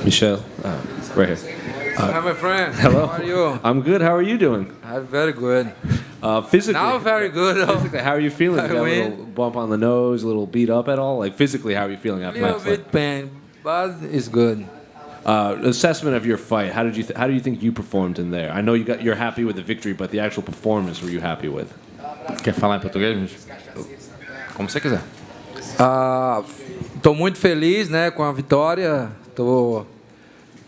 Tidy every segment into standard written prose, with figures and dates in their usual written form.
Michel, right here. Hi, my friend. Hello. How are you? I'm good. How are you doing? I'm very good. Physically. Now very good. Physically, how are you feeling? You got a win. little bump on the nose, a little beat up at all? Like physically, how are you feeling A after that little fight? bit pain, but it's good. Assessment of your fight. How do you think you performed in there? I know you're happy with the victory, but the actual performance, were you happy with? Quer falar em português? Como você quiser. Tô muito feliz, né, com a vitória.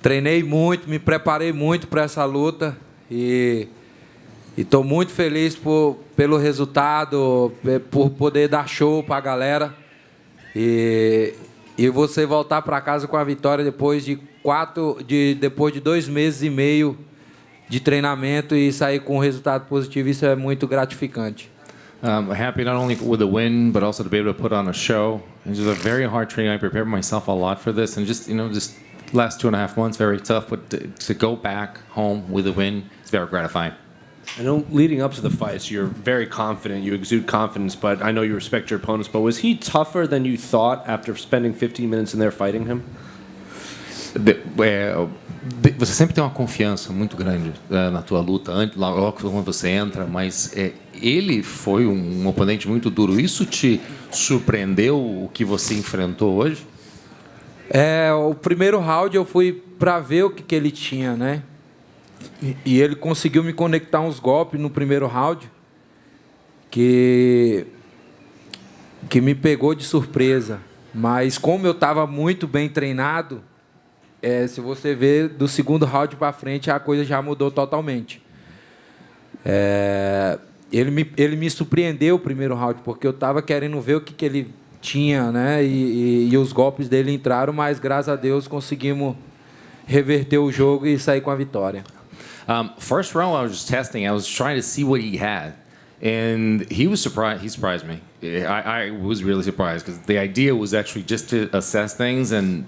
Treinei muito, me preparei muito para essa luta e estou muito feliz pelo resultado, por poder dar show para a galera e você voltar para casa com a vitória depois de 2 meses e meio de treinamento e sair com um resultado positivo, isso é muito gratificante. I'm happy not only with the win, but also to be able to put on a show. It was a very hard training. I prepared myself a lot for this, and just last 2.5 months, very tough. But to go back home with a win, it's very gratifying. I know leading up to the fights, you're very confident. You exude confidence, but I know you respect your opponents. But was he tougher than you thought after spending 15 minutes in there fighting him? Você sempre tem uma confiança muito grande na tua luta, logo quando você entra, mas ele foi um oponente muito duro. Isso te surpreendeu, o que você enfrentou hoje? O primeiro round eu fui para ver o que ele tinha, né? E ele conseguiu me conectar uns golpes no primeiro round que me pegou de surpresa. Mas como eu estava muito bem treinado, se você ver do segundo round para frente, a coisa já mudou totalmente. Ele me surpreendeu o primeiro round, porque eu estava querendo ver o que ele tinha, né? E os golpes dele entraram, mas graças a Deus conseguimos reverter o jogo e sair com a vitória. First round, I was just testing. I was trying to see what he had. And he was surprised. He surprised me. I was really surprised because the idea was actually just to assess things, and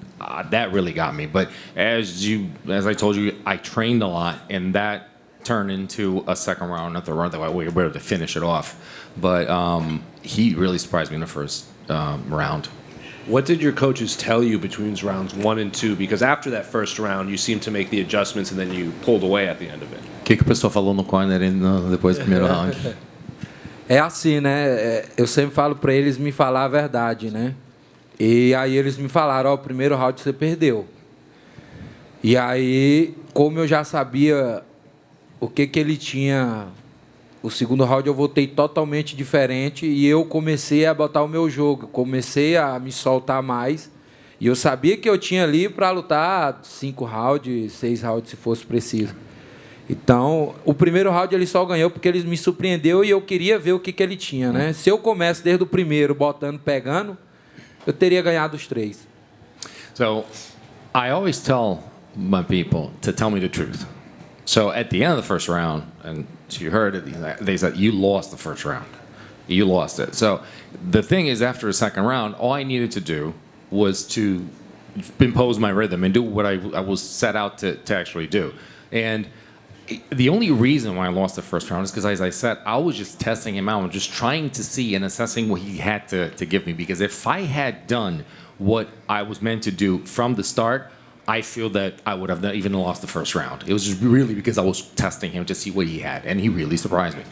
that really got me. But as I told you, I trained a lot, and that turned into a second round, not the round that we were able to finish it off. But he really surprised me in the first round. What did your coaches tell you between rounds 1 and 2? Because after that first round, you seemed to make the adjustments, and then you pulled away at the end of it. O que o pessoal falou no corner depois do primeiro round? É assim, né? Eu sempre falo para eles me falar a verdade, né? E aí eles me falaram, o primeiro round você perdeu. E aí, como eu já sabia o que ele tinha, o segundo round eu voltei totalmente diferente e eu comecei a botar o meu jogo, comecei a me soltar mais. E eu sabia que eu tinha ali para lutar 5 rounds, 6 rounds, se fosse preciso. Então, o primeiro round ele só ganhou porque ele me surpreendeu e eu queria ver o que ele tinha, né? Se eu começo desde o primeiro botando, pegando, eu teria ganhado os 3. So, I always tell my people to tell me the truth. So, at the end of the first round, and you heard it, they said, you lost the first round. You lost it. So, the thing is, after the second round, all I needed to do was to impose my rhythm and do what I was set out to actually do. And the only reason why I lost the first round is because, as I said, I was just testing him out, just trying to see and assessing what he had to give me. Because if I had done what I was meant to do from the start, I feel that I would have not even lost the first round. It was just really because I was testing him to see what he had, and he really surprised me.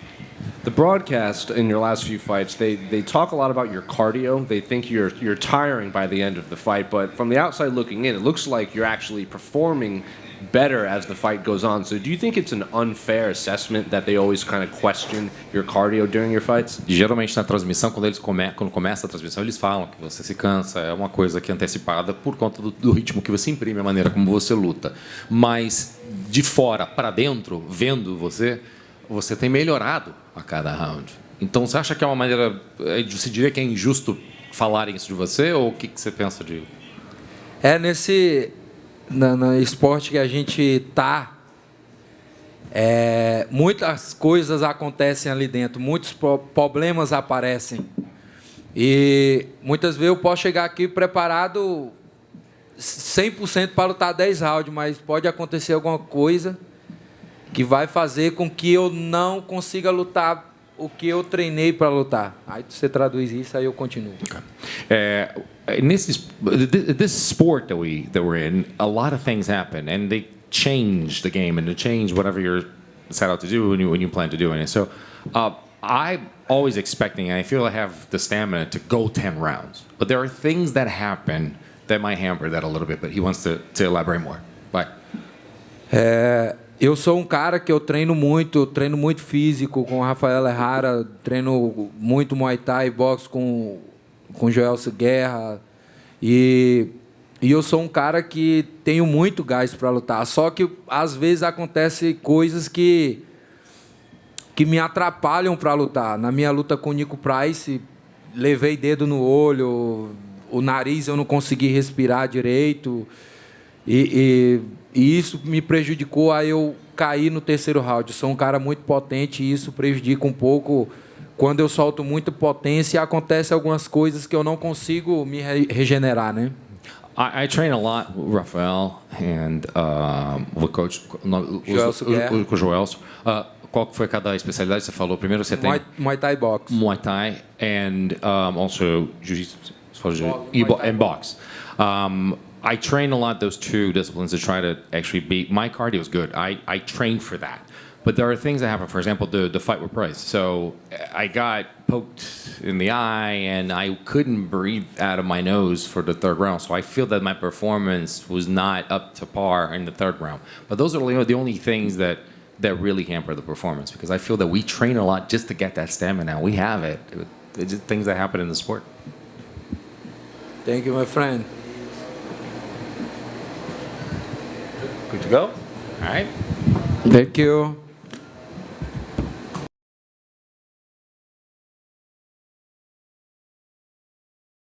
The broadcast in your last few fights, they talk a lot about your cardio. They think you're tiring by the end of the fight, but from the outside looking in, it looks like you're actually performing better as the fight goes on. So do you think it's an unfair assessment that they always kind of question your cardio during your fights? Geralmente na transmissão, quando começa a transmissão, eles falam que você se cansa, é uma coisa que é antecipada por conta do ritmo que você imprime, a maneira como você luta. Mas de fora para dentro, vendo você tem melhorado a cada round. Então você acha que é uma maneira, você diria que é injusto falarem isso de você, ou o que você pensa de... No esporte que a gente muitas coisas acontecem ali dentro, muitos problemas aparecem. E muitas vezes eu posso chegar aqui preparado 100% para lutar 10 rounds, mas pode acontecer alguma coisa que vai fazer com que eu não consiga lutar o que eu treinei para lutar. Aí você traduz isso, aí eu continuo. In this sport that we're in, a lot of things happen, and they change the game and they change whatever you're set out to do when you plan to do it. So, I'm always expecting, and I feel I have the stamina to go 10 rounds. But there are things that happen that might hamper that a little bit. But he wants to elaborate more. Bye. Eu sou um cara que eu treino muito físico com o Rafael Herrera, treino muito Muay Thai, boxe com Joelso Guerra. E eu sou um cara que tenho muito gás para lutar. Só que, às vezes, acontecem coisas que me atrapalham para lutar. Na minha luta com o Nico Price, levei dedo no olho, o nariz eu não consegui respirar direito. E isso me prejudicou a eu cair no terceiro round. Eu sou um cara muito potente e isso prejudica um pouco. Quando eu solto muita potência, acontecem algumas coisas que eu não consigo me regenerar, né? I train a lot with Rafael and with Coach Joelso. Qual foi cada especialidade que você falou? Primeiro você tem Muay Thai box. Muay Thai and also Jiu-Jitsu and box. I train a lot those two disciplines to try to actually beat. My cardio is good. I train for that. But there are things that happen. For example, the fight with Price. So I got poked in the eye and I couldn't breathe out of my nose for the third round. So I feel that my performance was not up to par in the third round. But those are the only things that really hamper the performance, because I feel that we train a lot just to get that stamina. We have it. It's just things that happen in the sport. Thank you, my friend. Good to go? All right. Thank you.